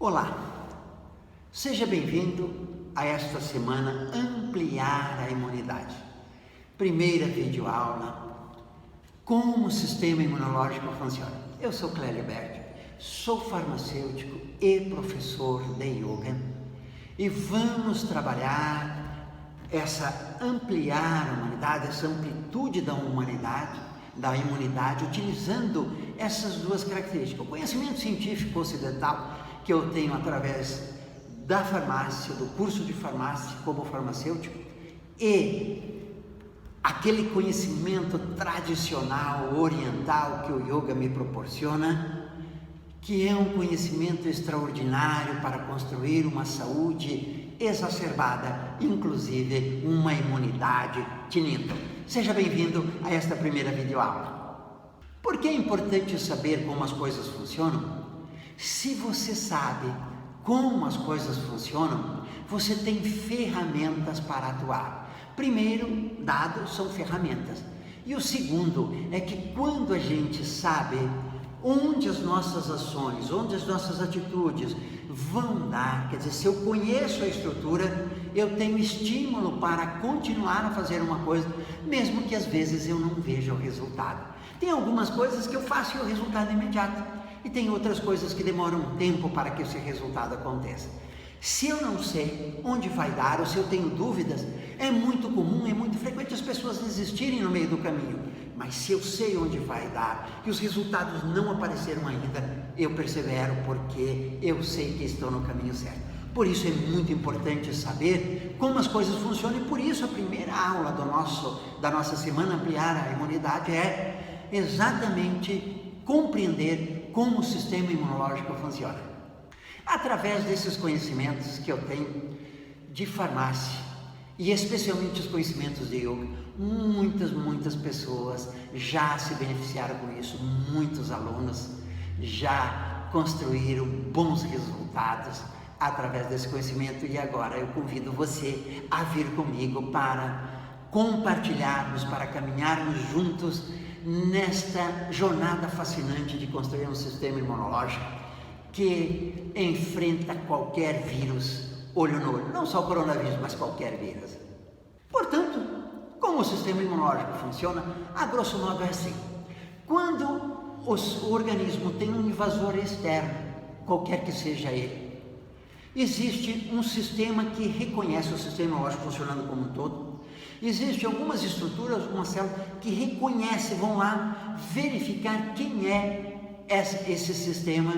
Olá, seja bem-vindo a esta semana Ampliar a Imunidade. Primeira videoaula, como o sistema imunológico funciona. Eu sou Clélio Berti, sou farmacêutico e professor de yoga e vamos trabalhar ampliar a humanidade, essa amplitude da imunidade, utilizando essas duas características. O conhecimento científico ocidental que eu tenho através da farmácia, do curso de farmácia como farmacêutico, e aquele conhecimento tradicional, oriental que o yoga me proporciona, que é um conhecimento extraordinário para construir uma saúde exacerbada, inclusive uma imunidade tinindo. Seja bem-vindo a esta primeira videoaula. Por que é importante saber como as coisas funcionam? Se você sabe como as coisas funcionam, você tem ferramentas para atuar. Primeiro, dados são ferramentas. E o segundo é que quando a gente sabe onde as nossas ações, onde as nossas atitudes vão dar, quer dizer, se eu conheço a estrutura, eu tenho estímulo para continuar a fazer uma coisa, mesmo que às vezes eu não veja o resultado. Tem algumas coisas que eu faço e o resultado é imediato, e tem outras coisas que demoram um tempo para que esse resultado aconteça. Se eu não sei onde vai dar, ou se eu tenho dúvidas, é muito comum, é muito frequente as pessoas desistirem no meio do caminho. Mas se eu sei onde vai dar e os resultados não apareceram ainda, eu persevero porque eu sei que estou no caminho certo. Por isso é muito importante saber como as coisas funcionam, e por isso a primeira aula da nossa semana Ampliar a Imunidade é exatamente compreender como o sistema imunológico funciona. Através desses conhecimentos que eu tenho de farmácia, e especialmente os conhecimentos de yoga, muitas pessoas já se beneficiaram com isso, muitos alunos já construíram bons resultados através desse conhecimento, e agora eu convido você a vir comigo para compartilharmos, para caminharmos juntos nesta jornada fascinante de construir um sistema imunológico que enfrenta qualquer vírus olho no olho, não só o coronavírus, mas qualquer vírus. Portanto, como o sistema imunológico funciona, a grosso modo é assim: quando o organismo tem um invasor externo, qualquer que seja ele, existe um sistema que reconhece o sistema imunológico funcionando como um todo. Existem algumas estruturas, uma célula que reconhece, vão lá verificar quem é esse sistema,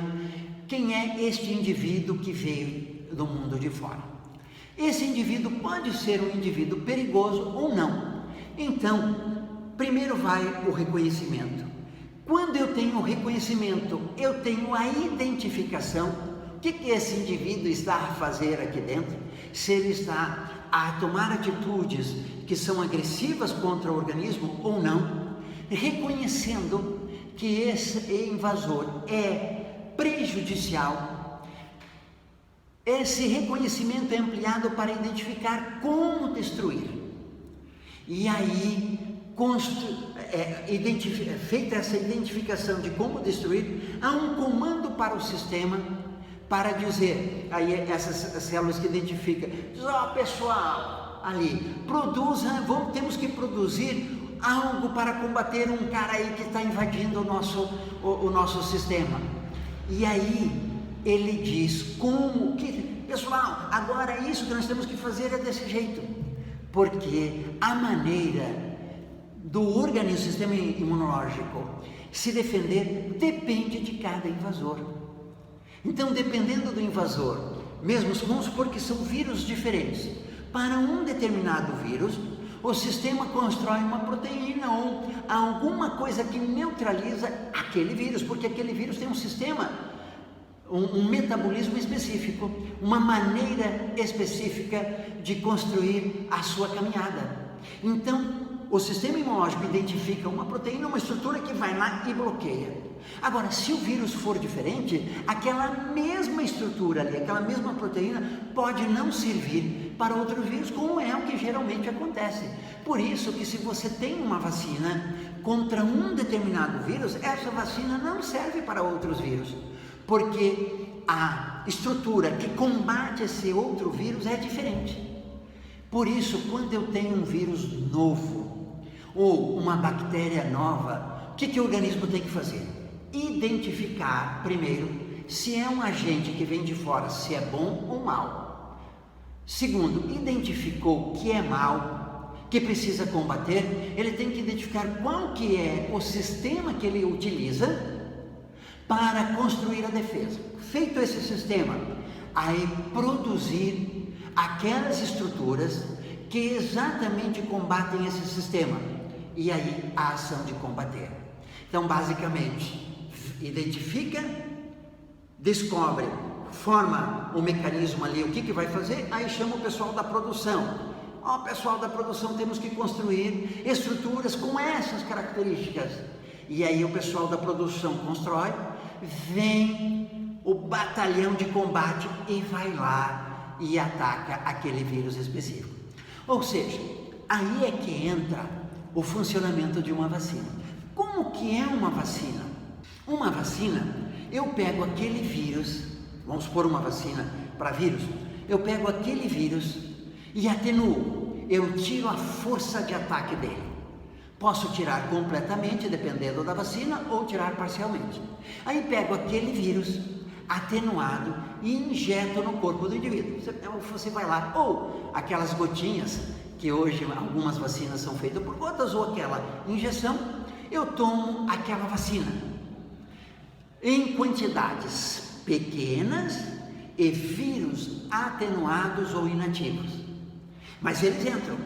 quem é este indivíduo que veio do mundo de fora. Esse indivíduo pode ser um indivíduo perigoso ou não. Então, primeiro vai o reconhecimento. Quando eu tenho o reconhecimento, eu tenho a identificação. O que esse indivíduo está a fazer aqui dentro? Se ele está a tomar atitudes que são agressivas contra o organismo ou não, reconhecendo que esse invasor é prejudicial. Esse reconhecimento é ampliado para identificar como destruir. E aí, feita essa identificação de como destruir, há um comando para o sistema para dizer, aí essas células que identificam, diz, pessoal, ali, temos que produzir algo para combater um cara aí que está invadindo o nosso sistema. E aí, ele diz pessoal, agora isso que nós temos que fazer é desse jeito, porque a maneira do organismo, sistema imunológico, se defender depende de cada invasor. Então, dependendo do invasor, mesmo vamos supor que são vírus diferentes, para um determinado vírus, o sistema constrói uma proteína ou alguma coisa que neutraliza aquele vírus, porque aquele vírus tem um sistema, um metabolismo específico, uma maneira específica de construir a sua caminhada. Então, o sistema imunológico identifica uma proteína, uma estrutura que vai lá e bloqueia. Agora, se o vírus for diferente, aquela mesma estrutura ali, aquela mesma proteína pode não servir para outro vírus, como é o que geralmente acontece. Por isso que se você tem uma vacina contra um determinado vírus, essa vacina não serve para outros vírus, porque a estrutura que combate esse outro vírus é diferente. Por isso, quando eu tenho um vírus novo ou uma bactéria nova, o que o organismo tem que fazer? Identificar primeiro se é um agente que vem de fora, se é bom ou mal. Segundo, identificou que é mal, que precisa combater, ele tem que identificar qual que é o sistema que ele utiliza para construir a defesa. Feito esse sistema, aí produzir aquelas estruturas que exatamente combatem esse sistema, e aí a ação de combater. Então, basicamente, identifica, descobre, forma o mecanismo ali, o que vai fazer, aí chama o pessoal da produção. Ó, pessoal da produção, temos que construir estruturas com essas características. E aí o pessoal da produção constrói, vem o batalhão de combate e vai lá e ataca aquele vírus específico. Ou seja, aí é que entra o funcionamento de uma vacina. Como que é uma vacina? Uma vacina, eu pego aquele vírus, vamos supor uma vacina para vírus, eu pego aquele vírus e atenuo, eu tiro a força de ataque dele. Posso tirar completamente, dependendo da vacina, ou tirar parcialmente. Aí pego aquele vírus atenuado e injeto no corpo do indivíduo. Você vai lá, ou aquelas gotinhas, que hoje algumas vacinas são feitas por gotas, ou aquela injeção, eu tomo aquela vacina em quantidades pequenas e vírus atenuados ou inativos. Mas eles entram.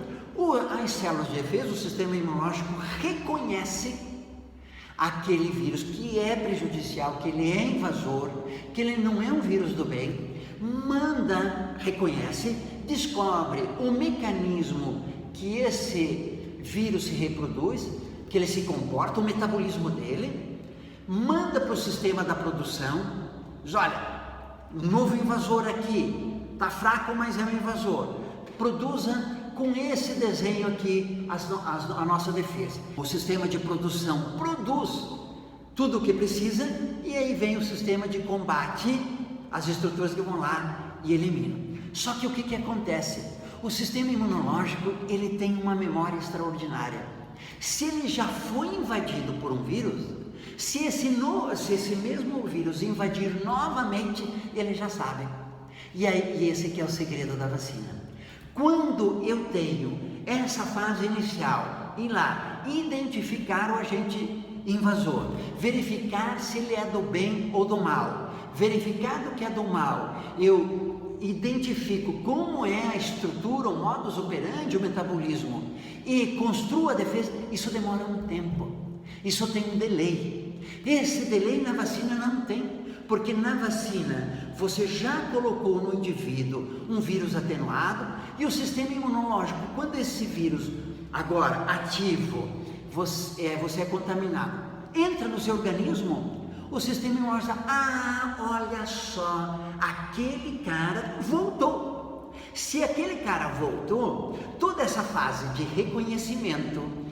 As células de defesa, o sistema imunológico reconhece aquele vírus que é prejudicial, que ele é invasor, que ele não é um vírus do bem, reconhece, descobre o mecanismo que esse vírus se reproduz, que ele se comporta, o metabolismo dele, manda para o sistema da produção, diz, olha, novo invasor aqui, está fraco, mas é um invasor, produza com esse desenho aqui a nossa defesa. O sistema de produção produz tudo o que precisa e aí vem o sistema de combate, as estruturas que vão lá e eliminam. Só que o que acontece? O sistema imunológico, ele tem uma memória extraordinária. Se ele já foi invadido por um vírus, se esse mesmo vírus invadir novamente, ele já sabe. E esse que é o segredo da vacina. Quando eu tenho essa fase inicial, ir lá, identificar o agente invasor, verificar se ele é do bem ou do mal, verificado que é do mal, eu identifico como é a estrutura, o modus operandi, o metabolismo e construo a defesa, isso demora um tempo, isso tem um delay. Esse delay na vacina não tem. Porque na vacina você já colocou no indivíduo um vírus atenuado e o sistema imunológico, quando esse vírus agora ativo, você é contaminado, entra no seu organismo, o sistema imunológico diz, olha só, aquele cara voltou. Se aquele cara voltou, toda essa fase de reconhecimento,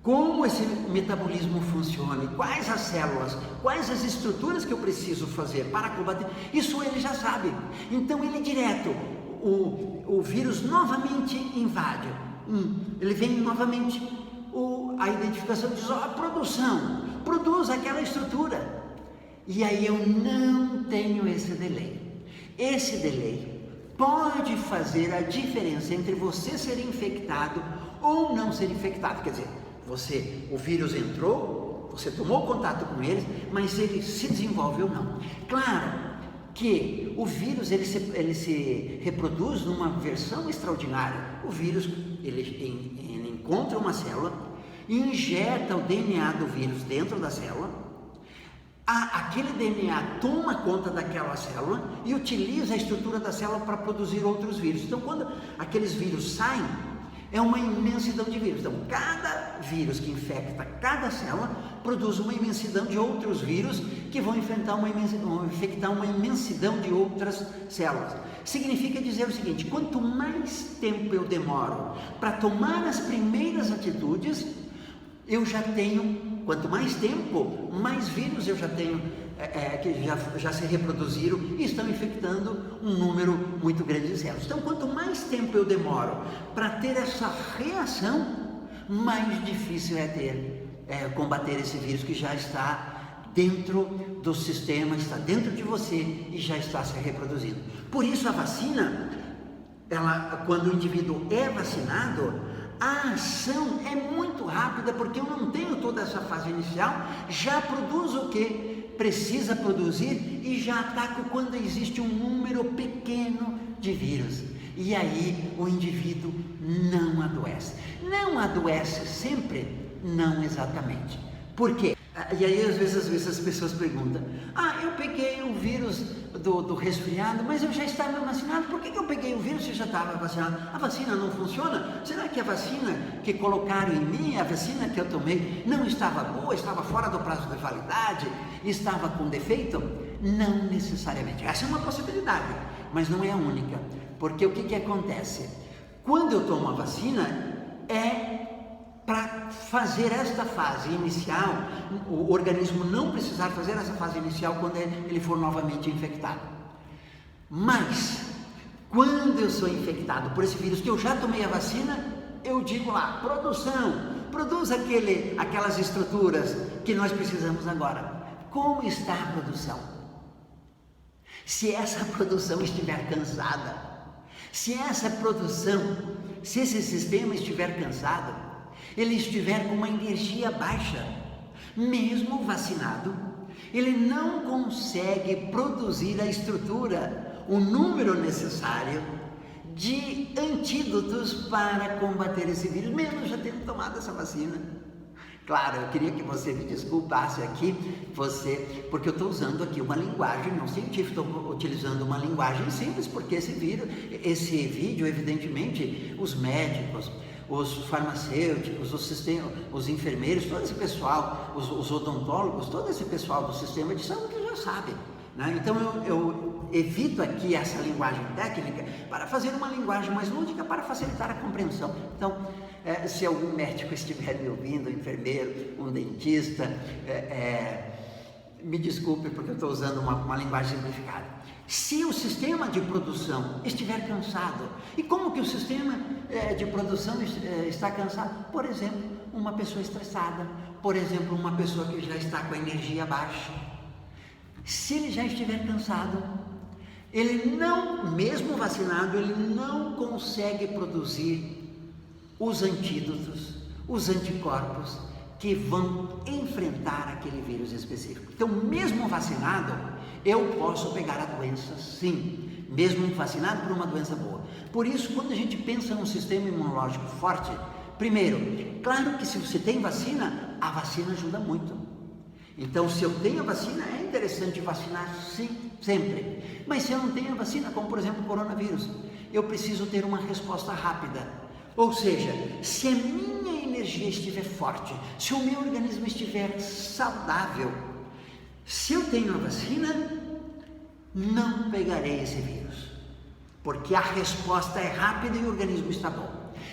como esse metabolismo funciona, quais as células, quais as estruturas que eu preciso fazer para combater, isso ele já sabe. Então ele direto, o vírus novamente invade, ele vem novamente, a identificação diz, a produção, produz aquela estrutura. E aí eu não tenho esse delay. Esse delay pode fazer a diferença entre você ser infectado ou não ser infectado, quer dizer, o vírus entrou, você tomou contato com ele, mas ele se desenvolve ou não. Claro que o vírus ele se reproduz numa versão extraordinária. O vírus ele encontra uma célula, injeta o DNA do vírus dentro da célula, aquele DNA toma conta daquela célula e utiliza a estrutura da célula para produzir outros vírus. Então, quando aqueles vírus saem, é uma imensidão de vírus. Então, cada vírus que infecta cada célula produz uma imensidão de outros vírus que vão infectar uma imensidão de outras células. Significa dizer o seguinte: quanto mais tempo eu demoro para tomar as primeiras atitudes, eu já tenho, quanto mais tempo, mais vírus eu já tenho que já se reproduziram e estão infectando um número muito grande de células. Então, quanto mais tempo eu demoro para ter essa reação, mais difícil é combater esse vírus que já está dentro do sistema, está dentro de você e já está se reproduzindo. Por isso a vacina, quando o indivíduo é vacinado, a ação é muito rápida, porque eu não tenho toda essa fase inicial, já produzo o que precisa produzir e já ataco quando existe um número pequeno de vírus. E aí o indivíduo não adoece. Não adoece sempre? Não exatamente. Por quê? E aí às vezes as pessoas perguntam: eu peguei o vírus do resfriado, mas eu já estava vacinado, por que eu peguei o vírus se eu já estava vacinado? A vacina não funciona? Será que a vacina que colocaram em mim, a vacina que eu tomei, não estava boa, estava fora do prazo de validade, estava com defeito? Não necessariamente. Essa é uma possibilidade, mas não é a única. Porque o que acontece? Quando eu tomo a vacina, para fazer esta fase inicial, o organismo não precisar fazer essa fase inicial quando ele for novamente infectado. Mas, quando eu sou infectado por esse vírus que eu já tomei a vacina, eu digo lá: produz aquelas estruturas que nós precisamos agora. Como está a produção? Se essa produção estiver cansada, se esse sistema estiver cansado, ele estiver com uma energia baixa, mesmo vacinado, ele não consegue produzir a estrutura, o número necessário de antídotos para combater esse vírus, mesmo já tendo tomado essa vacina. Claro, eu queria que você me desculpasse aqui, porque eu estou usando aqui uma linguagem não científica, estou utilizando uma linguagem simples, porque esse vídeo, evidentemente, os médicos, os farmacêuticos, os enfermeiros, todo esse pessoal, os odontólogos, todo esse pessoal do sistema de saúde já sabe, né? Então eu evito aqui essa linguagem técnica para fazer uma linguagem mais lúdica, para facilitar a compreensão. Então, se algum médico estiver me ouvindo, um enfermeiro, um dentista, me desculpe porque eu estou usando uma linguagem simplificada. Se o sistema de produção estiver cansado, e como que o sistema de produção está cansado? Por exemplo, uma pessoa estressada, por exemplo, uma pessoa que já está com a energia baixa. Se ele já estiver cansado, ele não, mesmo vacinado, ele não consegue produzir os antídotos, os anticorpos que vão enfrentar aquele vírus específico. Então, mesmo vacinado, eu posso pegar a doença, sim, mesmo vacinado por uma doença boa. Por isso, quando a gente pensa num sistema imunológico forte, primeiro, claro que se você tem vacina, a vacina ajuda muito. Então, se eu tenho a vacina, é interessante vacinar, sim, sempre. Mas se eu não tenho a vacina, como por exemplo o coronavírus, eu preciso ter uma resposta rápida. Ou seja, se a minha energia estiver forte, se o meu organismo estiver saudável, se eu tenho a vacina, não pegarei esse vírus, porque a resposta é rápida e o organismo está bom.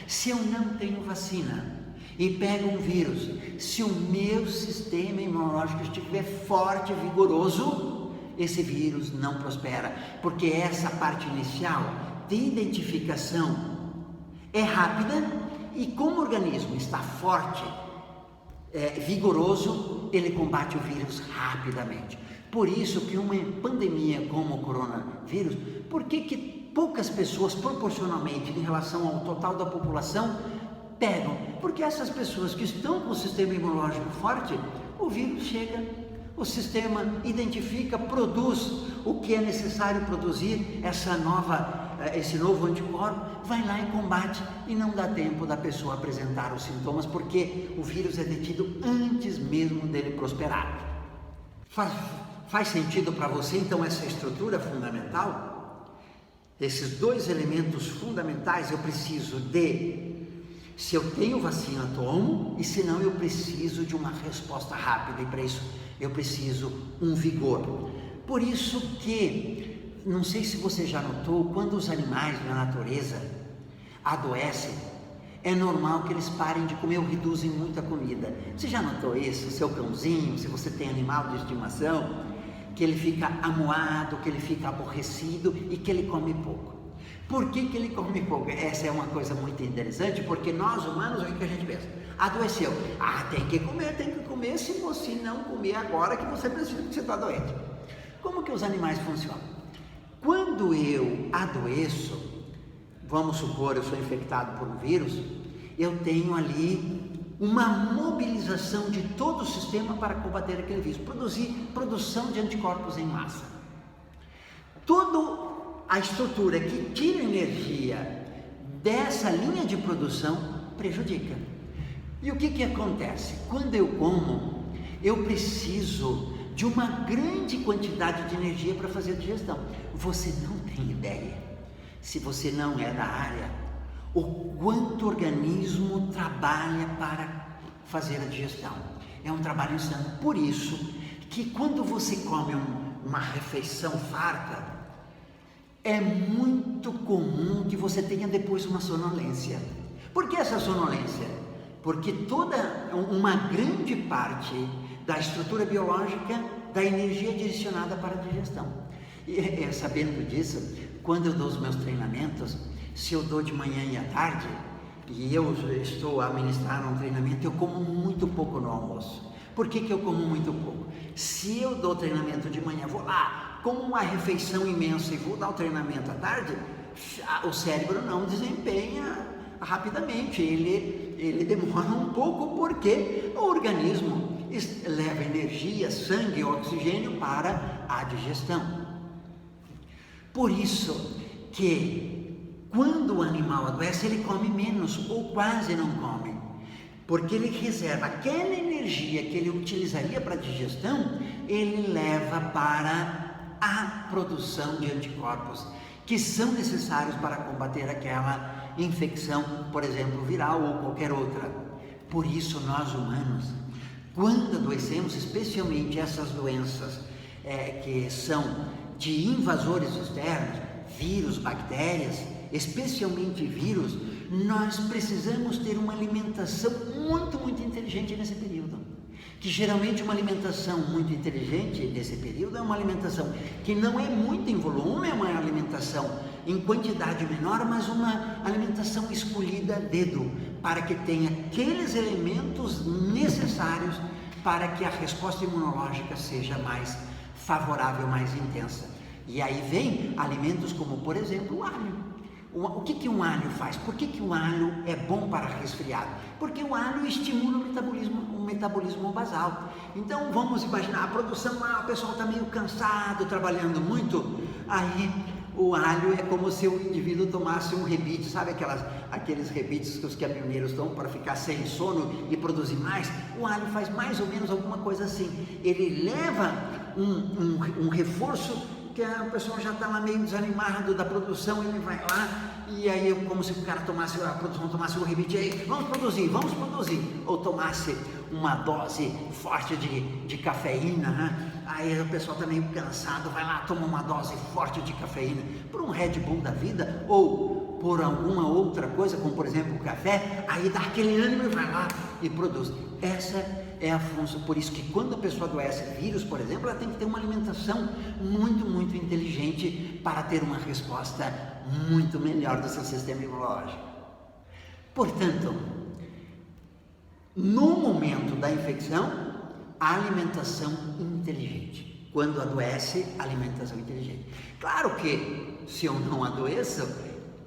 Se eu não tenho vacina e pego um vírus, se o meu sistema imunológico estiver forte e vigoroso, esse vírus não prospera, porque essa parte inicial de identificação é rápida e como o organismo está forte, vigoroso, ele combate o vírus rapidamente. Por isso que uma pandemia como o coronavírus, por que poucas pessoas proporcionalmente em relação ao total da população pegam? Porque essas pessoas que estão com o sistema imunológico forte, o vírus chega, o sistema identifica, produz o que é necessário produzir, esse novo anticorpo, vai lá e combate e não dá tempo da pessoa apresentar os sintomas, porque o vírus é detido antes mesmo dele prosperar. Faz sentido para você então essa estrutura fundamental? Esses dois elementos fundamentais eu preciso se eu tenho vacina, tomo, e se não, eu preciso de uma resposta rápida, e para isso eu preciso um vigor. Por isso que, não sei se você já notou, quando os animais na natureza adoecem, é normal que eles parem de comer ou reduzem muito a comida. Você já notou isso? O seu cãozinho, se você tem animal de estimação, que ele fica amuado, que ele fica aborrecido e que ele come pouco. Por que ele come pouco? Essa é uma coisa muito interessante, porque nós humanos, o que a gente pensa? Adoeceu. Tem que comer, se você não comer agora que você precisa, que você está doente. Como que os animais funcionam? Quando eu adoeço, vamos supor, eu sou infectado por um vírus, eu tenho ali uma mobilização de todo o sistema para combater aquele vírus, produção de anticorpos em massa. Toda a estrutura que tira energia dessa linha de produção prejudica. E o que acontece? Quando eu como, eu preciso de uma grande quantidade de energia para fazer a digestão. Você não tem ideia, se você não é da área, o quanto o organismo trabalha para fazer a digestão. É um trabalho insano. Por isso que quando você come uma refeição farta, é muito comum que você tenha depois uma sonolência. Por que essa sonolência? Porque uma grande parte da estrutura biológica da energia direcionada para a digestão. E sabendo disso, quando eu dou os meus treinamentos, se eu dou de manhã e à tarde, e eu estou a ministrar um treinamento, eu como muito pouco no almoço. Por que eu como muito pouco? Se eu dou treinamento de manhã, vou lá, como uma refeição imensa e vou dar o treinamento à tarde, o cérebro não desempenha rapidamente, ele demora um pouco, porque o organismo leva energia, sangue, oxigênio para a digestão. Por isso que quando o animal adoece, ele come menos ou quase não come, porque ele reserva aquela energia que ele utilizaria para a digestão, ele leva para a produção de anticorpos que são necessários para combater aquela infecção, por exemplo, viral ou qualquer outra. Por isso nós humanos, quando adoecemos, especialmente essas doenças que são de invasores externos, vírus, bactérias, especialmente vírus, nós precisamos ter uma alimentação muito, muito inteligente nesse período. Que geralmente uma alimentação muito inteligente nesse período é uma alimentação que não é muito em volume, é uma alimentação em quantidade menor, mas uma alimentação escolhida a dedo, para que tenha aqueles elementos necessários para que a resposta imunológica seja mais favorável, mais intensa. E aí vem alimentos como, por exemplo, o alho. O que um alho faz? Por que o alho é bom para resfriado? Porque o alho estimula o metabolismo basal. Então vamos imaginar a produção, o pessoal está meio cansado, trabalhando muito, aí o alho é como se o indivíduo tomasse um rebite, sabe aqueles rebites que os caminhoneiros tomam para ficar sem sono e produzir mais? O alho faz mais ou menos alguma coisa assim. Ele leva um reforço, que a pessoa já está lá meio desanimado da produção, ele vai lá e aí como se a produção tomasse um rebite, aí vamos produzir, ou tomasse uma dose forte de cafeína, né? Aí o pessoal está meio cansado, vai lá, toma uma dose forte de cafeína, por um Red Bull da vida, ou por alguma outra coisa, como por exemplo o café, aí dá aquele ânimo e vai lá e produz. Essa é a função. Por isso que quando a pessoa adoece vírus, por exemplo, ela tem que ter uma alimentação muito, muito inteligente para ter uma resposta muito melhor do seu sistema imunológico. Portanto, no momento da infecção, a alimentação inteligente. Quando adoece, alimentação inteligente. Claro que se eu não adoeço,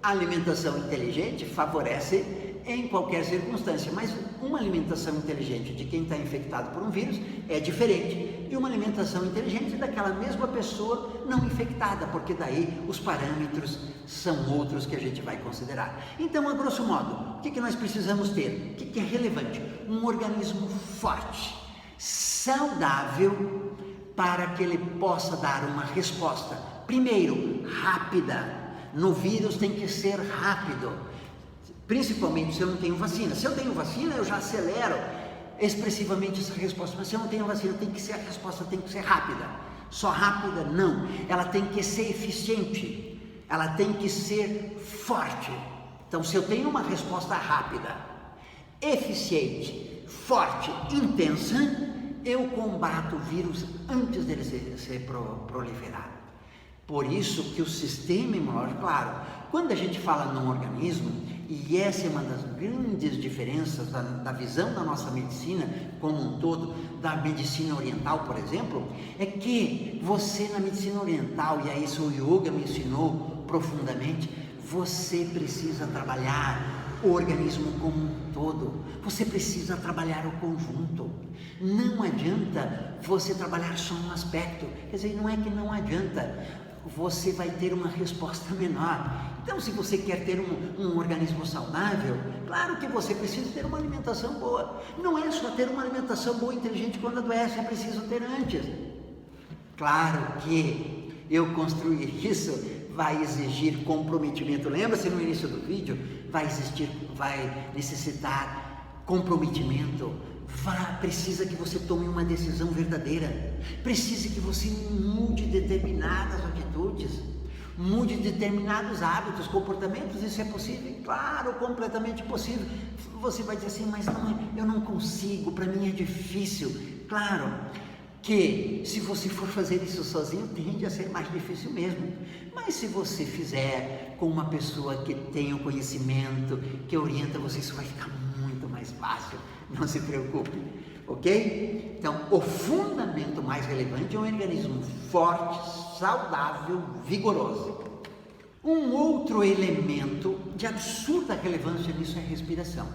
a alimentação inteligente favorece em qualquer circunstância, mas uma alimentação inteligente de quem está infectado por um vírus é diferente de uma alimentação inteligente daquela mesma pessoa não infectada, porque daí os parâmetros são outros que a gente vai considerar. Então, a grosso modo, o que nós precisamos ter? O que é relevante? Um organismo forte, saudável, para que ele possa dar uma resposta, primeiro, rápida. No vírus tem que ser rápido, principalmente se eu não tenho vacina. Se eu tenho vacina, eu já acelero expressivamente essa resposta, mas se eu não tenho vacina, a resposta tem que ser rápida. Só rápida não, ela tem que ser eficiente, ela tem que ser forte. Então, se eu tenho uma resposta rápida, eficiente, forte, intensa, eu combato o vírus antes dele ser proliferado. Por isso que o sistema imunológico, claro, quando a gente fala num organismo, e essa é uma das grandes diferenças da visão da nossa medicina como um todo, da medicina oriental, por exemplo, é que você na medicina oriental, e a isso o yoga me ensinou profundamente, você precisa trabalhar o organismo como um todo, você precisa trabalhar o conjunto. Não adianta você trabalhar só um aspecto, quer dizer, não é que não adianta, você vai ter uma resposta menor. Então, se você quer ter um organismo saudável, claro que você precisa ter uma alimentação boa. Não é só ter uma alimentação boa e inteligente quando adoece, é preciso ter antes. Claro que eu construir isso vai exigir comprometimento. Lembra-se no início do vídeo? Vai necessitar comprometimento. Precisa que você tome uma decisão verdadeira. Precisa que você mude determinadas atitudes, mude determinados hábitos, comportamentos. Isso é possível? Claro, completamente possível. Você vai dizer assim, mas não, eu não consigo, para mim é difícil. Claro que se você for fazer isso sozinho, tende a ser mais difícil mesmo. Mas se você fizer com uma pessoa que tem o conhecimento, que orienta você, isso vai ficar muito mais fácil. Não se preocupe, ok? Então, o fundamento mais relevante é um organismo forte, saudável, vigoroso. Um outro elemento de absurda relevância nisso é a respiração.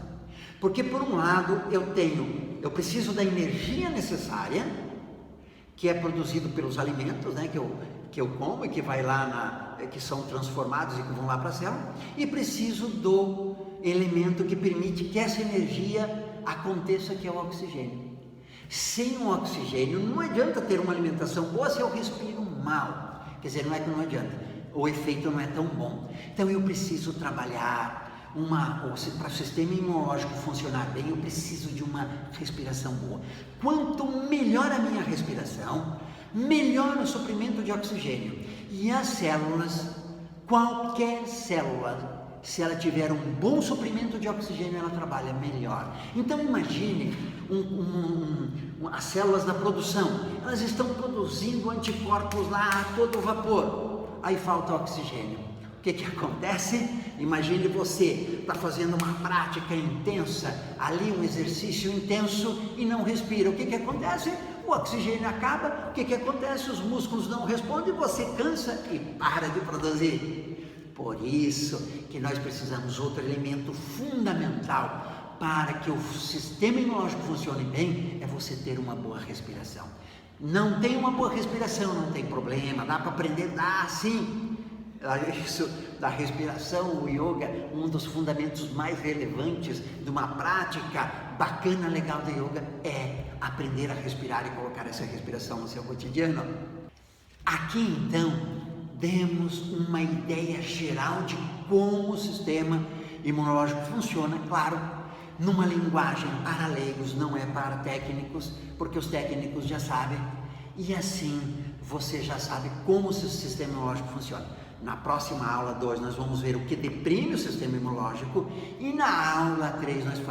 Porque, por um lado, eu preciso da energia necessária, que é produzido pelos alimentos, né, que eu como e que vai lá, que são transformados e que vão lá para a célula, e preciso do elemento que permite que essa energia aconteça, que é o oxigênio. Sem o oxigênio não adianta ter uma alimentação boa se eu respiro mal. Quer dizer, não é que não adianta, o efeito não é tão bom. Então eu preciso trabalhar para o sistema imunológico funcionar bem, eu preciso de uma respiração boa. Quanto melhor a minha respiração, melhor o suprimento de oxigênio. E as células, qualquer célula, se ela tiver um bom suprimento de oxigênio, ela trabalha melhor. Então imagine as células da produção, elas estão produzindo anticorpos lá a todo vapor, aí falta oxigênio. O que acontece? Imagine você está fazendo uma prática intensa, ali um exercício intenso e não respira. O que acontece? O oxigênio acaba. O que acontece? Os músculos não respondem, você cansa e para de produzir. Por isso que nós precisamos outro elemento fundamental para que o sistema imunológico funcione bem, é você ter uma boa respiração. Não tem uma boa respiração, não tem problema, dá para aprender, dá sim. Isso da respiração, o yoga, um dos fundamentos mais relevantes de uma prática bacana, legal de yoga, é aprender a respirar e colocar essa respiração no seu cotidiano. Aqui então, demos uma ideia geral de como o sistema imunológico funciona, claro, numa linguagem para leigos, não é para técnicos, porque os técnicos já sabem, e assim você já sabe como o seu sistema imunológico funciona. Na próxima aula 2 nós vamos ver o que deprime o sistema imunológico, e na aula 3 nós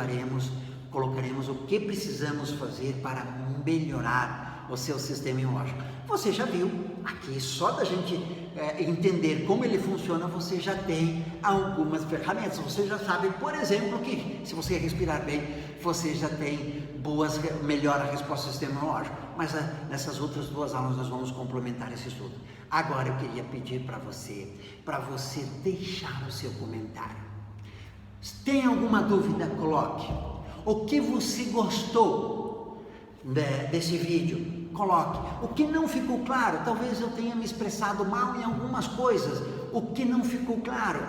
colocaremos o que precisamos fazer para melhorar o seu sistema imunológico. Você já viu, aqui só da gente entender como ele funciona, você já tem algumas ferramentas. Você já sabe, por exemplo, que se você respirar bem, você já tem melhora a resposta do sistema imunológico. Mas nessas outras 2 aulas nós vamos complementar esse estudo. Agora eu queria pedir para você deixar o seu comentário. Se tem alguma dúvida, coloque. O que você gostou desse vídeo, coloque. O que não ficou claro, talvez eu tenha me expressado mal em algumas coisas. O que não ficou claro,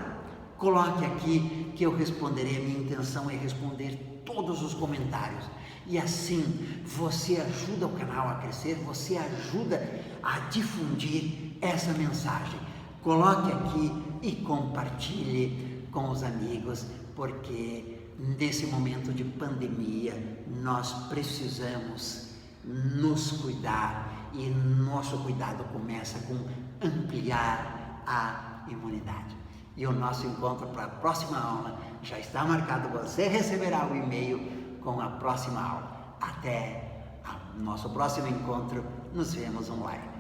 coloque aqui que eu responderei. A minha intenção é responder todos os comentários. E assim você ajuda o canal a crescer, você ajuda a difundir essa mensagem. Coloque aqui e compartilhe com os amigos, porque nesse momento de pandemia nós precisamos nos cuidar, e nosso cuidado começa com ampliar a imunidade. E o nosso encontro para a próxima aula já está marcado, você receberá o e-mail com a próxima aula. Até a No nosso próximo encontro, nos vemos online.